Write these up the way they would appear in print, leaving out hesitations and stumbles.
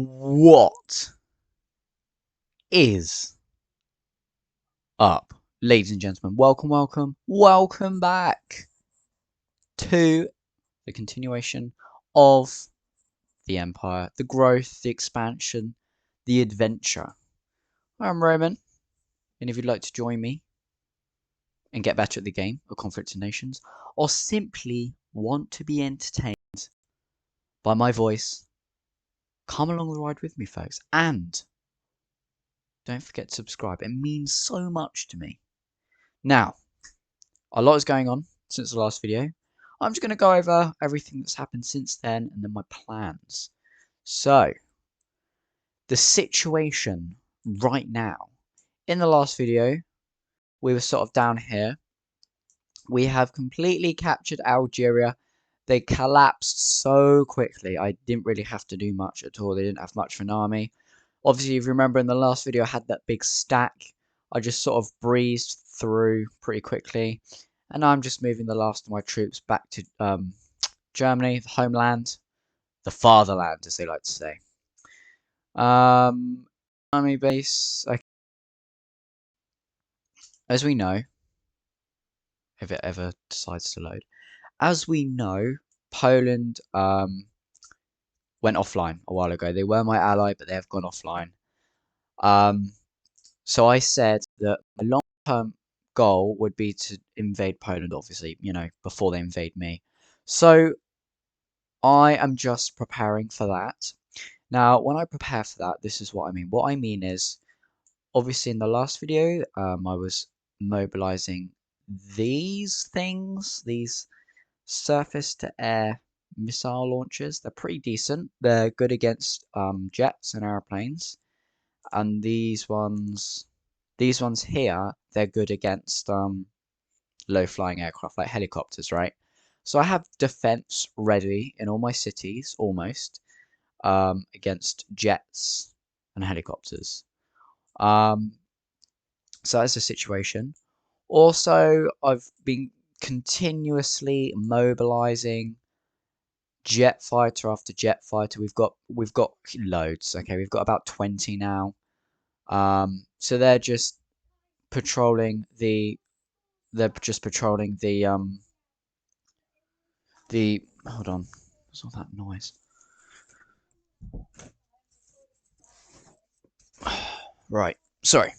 What is up, ladies and gentlemen? Welcome back to the continuation of the Empire, the growth, the expansion, the adventure. I'm Roman, and if you'd like to join me and get better at the game of Conflict of Nations, or simply want to be entertained by my voice, come along the ride with me, folks, and don't forget to subscribe. It means so much to me. Now, a lot is going on since the last video. I'm just going to go over everything that's happened since then and then my plans. So, the situation right now. In the last video, we were sort of down here. We have completely captured Algeria. They collapsed so quickly. I didn't really have to do much at all. They didn't have much of an army. Obviously, if you remember in the last video, I had that big stack. I just sort of breezed through pretty quickly. And now I'm just moving the last of my troops back to Germany, the homeland, the fatherland, as they like to say. Army base. Okay. As we know, if it ever decides to load, as we know, Poland went offline a while ago. They were my ally, but they have gone offline. So I said that my long-term goal would be to invade Poland, obviously, before they invade me. So I am just preparing for that. Now, when I prepare for that, this is what I mean. What I mean is, obviously in the last video, I was mobilizing these things, these surface-to-air missile launchers. They're pretty decent. They're good against jets and airplanes. And these ones here, they're good against low-flying aircraft, like helicopters, right? So I have defense ready in all my cities, almost, against jets and helicopters. So that's the situation. Also, I've been continuously mobilizing jet fighter after jet fighter. We've got loads. Okay, we've got about 20 now. So they're just patrolling the hold on, what's all that noise? Right, sorry.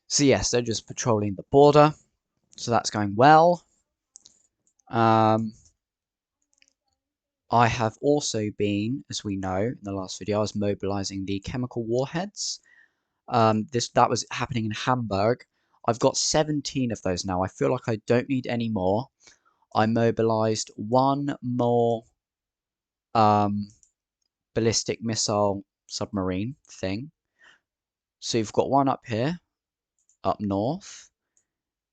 So yes, they're just patrolling the border, so that's going well. I have also been, as we know, in the last video, I was mobilizing the chemical warheads. That was happening in Hamburg. I've got 17 of those now. I feel like I don't need any more. I mobilized one more ballistic missile submarine thing. So you've got one up here, up north,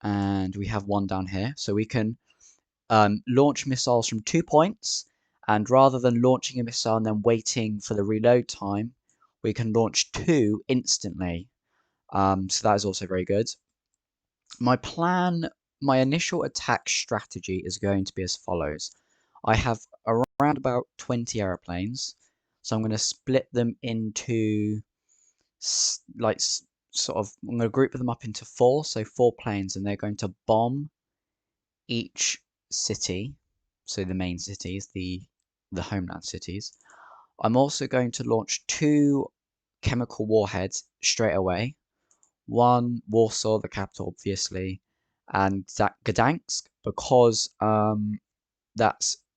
and we have one down here. So we can launch missiles from 2 points, and rather than launching a missile and then waiting for the reload time, we can launch 2 instantly. So that is also very good. My initial attack strategy is going to be as follows. I have around about 20 airplanes, so I'm going to split them into I'm going to group them up into 4, so 4 planes, and they're going to bomb each city, so the main cities, the homeland cities. I'm also going to launch 2 chemical warheads straight away. One, Warsaw, the capital, obviously, and Gdansk, because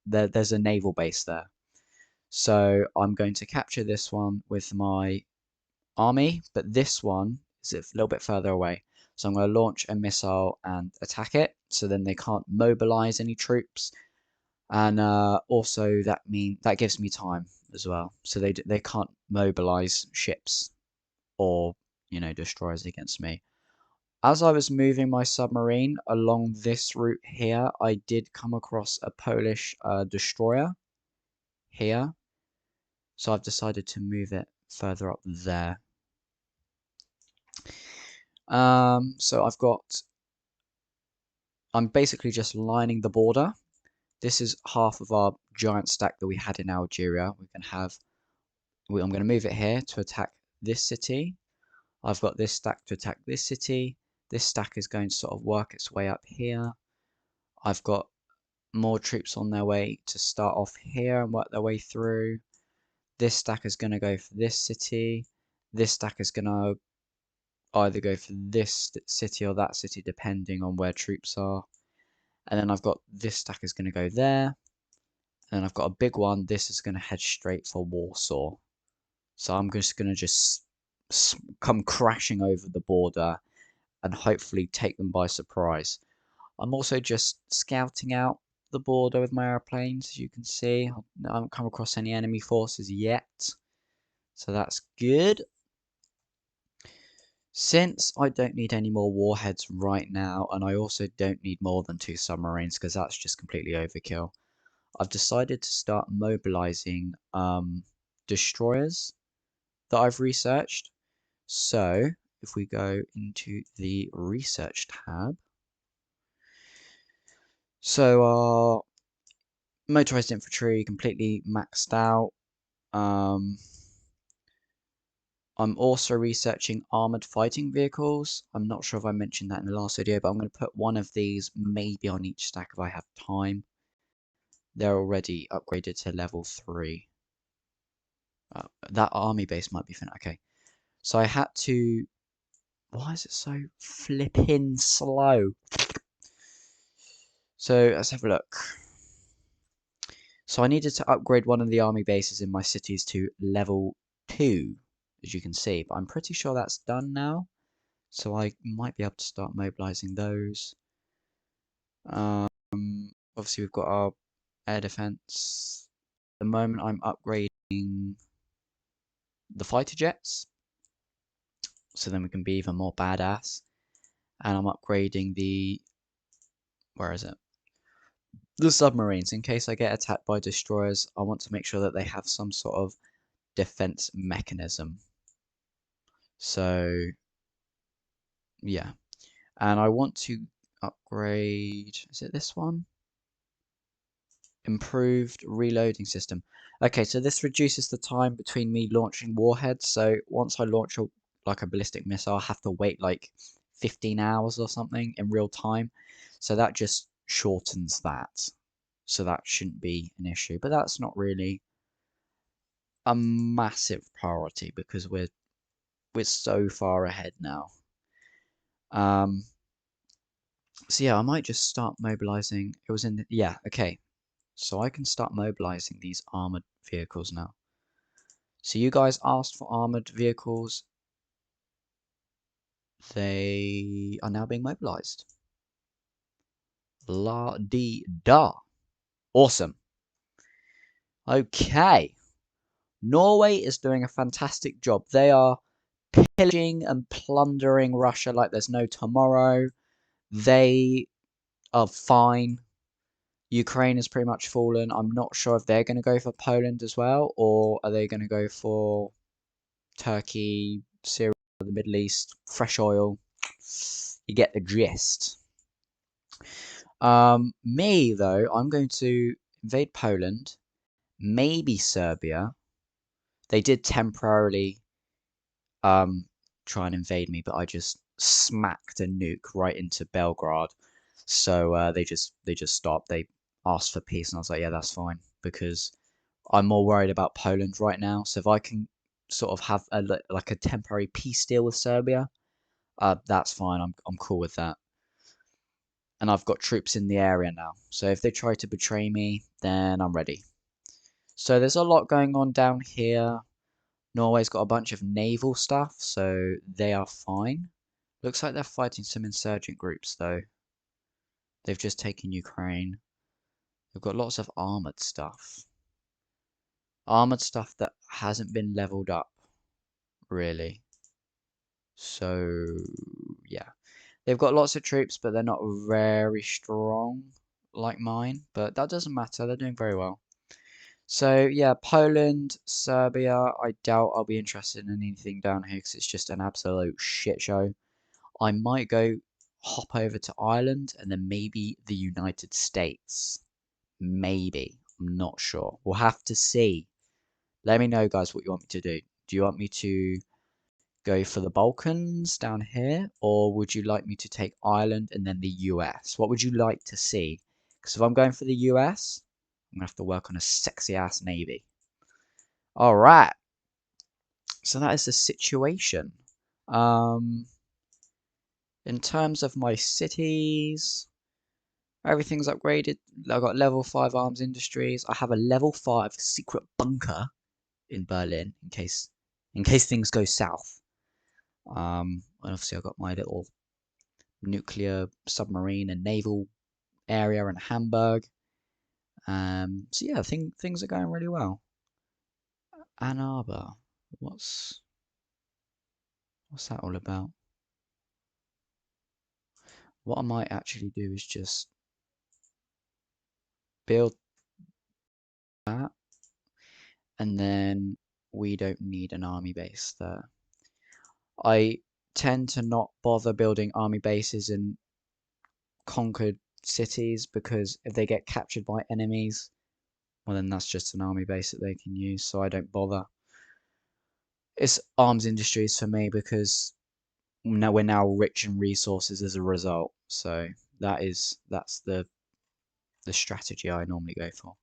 there's a naval base there. So I'm going to capture this one with my army, but this one is a little bit further away. So I'm going to launch a missile and attack it, so then they can't mobilize any troops. And also that gives me time as well, so they can't mobilize ships or destroyers against me. As I was moving my submarine along this route here, I did come across a Polish destroyer here, so I've decided to move it further up there. So I'm basically just lining the border. This is half of our giant stack that we had in Algeria. We can have I'm going to move it here to attack this city. I've got this stack to attack this city. This stack is going to sort of work its way up here. I've got more troops on their way to start off here and work their way through. This stack is going to go for this city. This stack is going to either go for this city or that city, depending on where troops are. And then I've got this stack is going to go there. And then I've got a big one. This is going to head straight for Warsaw. So I'm just going to come crashing over the border and hopefully take them by surprise. I'm also just scouting out the border with my airplanes, as you can see. I haven't come across any enemy forces yet, so that's good. Since I don't need any more warheads right now, and I also don't need more than 2 submarines because that's just completely overkill, I've decided to start mobilizing destroyers that I've researched. So if we go into the research tab, so our motorized infantry completely maxed out. I'm also researching armored fighting vehicles. I'm not sure if I mentioned that in the last video, but I'm going to put one of these maybe on each stack if I have time. They're already upgraded to level 3. That army base might be finished. Okay, so I had to... Why is it so flipping slow? So let's have a look. So I needed to upgrade one of the army bases in my cities to level 2, as you can see, but I'm pretty sure that's done now. So I might be able to start mobilizing those. Obviously we've got our air defense. At the moment I'm upgrading the fighter jets, so then we can be even more badass. And I'm upgrading the... where is it? The submarines. In case I get attacked by destroyers, I want to make sure that they have some sort of defense mechanism. So yeah, and I want to upgrade, is it this one? Improved reloading system. Okay, so this reduces the time between me launching warheads. So once I launch like a ballistic missile, I have to wait like 15 hours or something in real time. So that just shortens that. So that shouldn't be an issue. But that's not really a massive priority because we're so far ahead now. So yeah, I might just start mobilizing. It was in the, yeah, okay. So I can start mobilizing these armored vehicles now. So you guys asked for armored vehicles. They are now being mobilized. La di da. Awesome. Okay. Norway is doing a fantastic job. They are pillaging and plundering Russia like there's no tomorrow. They are fine. Ukraine has pretty much fallen. I'm not sure if they're going to go for Poland as well, or are they going to go for Turkey, Syria, the Middle East, fresh oil. You get the gist. Me, though, I'm going to invade Poland, maybe Serbia. They did temporarily try and invade me, but I just smacked a nuke right into Belgrade. So they just stopped. They asked for peace, and I was like, yeah, that's fine, because I'm more worried about Poland right now. So if I can sort of have like a temporary peace deal with Serbia, that's fine. I'm cool with that. And I've got troops in the area now. So if they try to betray me, then I'm ready. So there's a lot going on down here. Norway's got a bunch of naval stuff, so they are fine. Looks like they're fighting some insurgent groups, though. They've just taken Ukraine. They've got lots of armored stuff. Armored stuff that hasn't been leveled up, really. So, yeah. They've got lots of troops, but they're not very strong like mine. But that doesn't matter. They're doing very well. So, yeah, Poland, Serbia, I doubt I'll be interested in anything down here because it's just an absolute shit show. I might go hop over to Ireland and then maybe the United States. Maybe. I'm not sure. We'll have to see. Let me know, guys, what you want me to do. Do you want me to go for the Balkans down here, or would you like me to take Ireland and then the US? What would you like to see? Because if I'm going for the US, I'm going to have to work on a sexy ass navy. All right. So that is the situation. Um, in terms of my cities, everything's upgraded. I've got level 5 arms industries. I have a level 5 secret bunker in Berlin in case things go south. And obviously I've got my little nuclear submarine and naval area in Hamburg. So yeah, things are going really well. Ann Arbor, what's that all about? What I might actually do is just build that, and then we don't need an army base there. I tend to not bother building army bases in conquered cities because if they get captured by enemies, well then that's just an army base that they can use, so I don't bother. It's arms industries for me because now we're now rich in resources as a result. So that's the strategy I normally go for.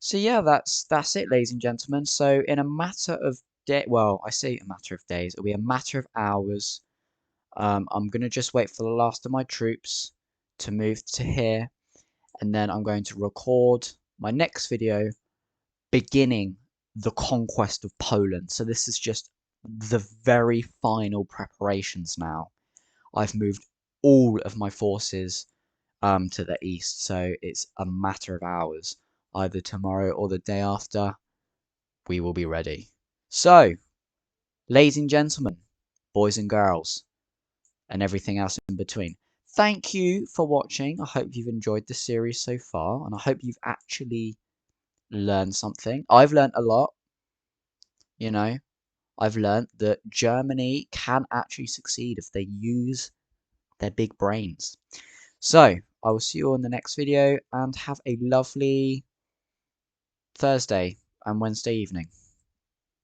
So yeah, that's it, ladies and gentlemen. So in a matter of well, I say a matter of days, it'll be a matter of hours. I'm gonna just wait for the last of my troops to move to here, and then I'm going to record my next video beginning the conquest of Poland. So this is just the very final preparations now. I've moved all of my forces to the east, so it's a matter of hours. Either tomorrow or the day after, we will be ready. So, ladies and gentlemen, boys and girls, and everything else in between, thank you for watching. I hope you've enjoyed the series so far, and I hope you've actually learned something. I've learned a lot, you know. I've learned that Germany can actually succeed if they use their big brains. So, I will see you all in the next video and have a lovely Thursday and Wednesday evening.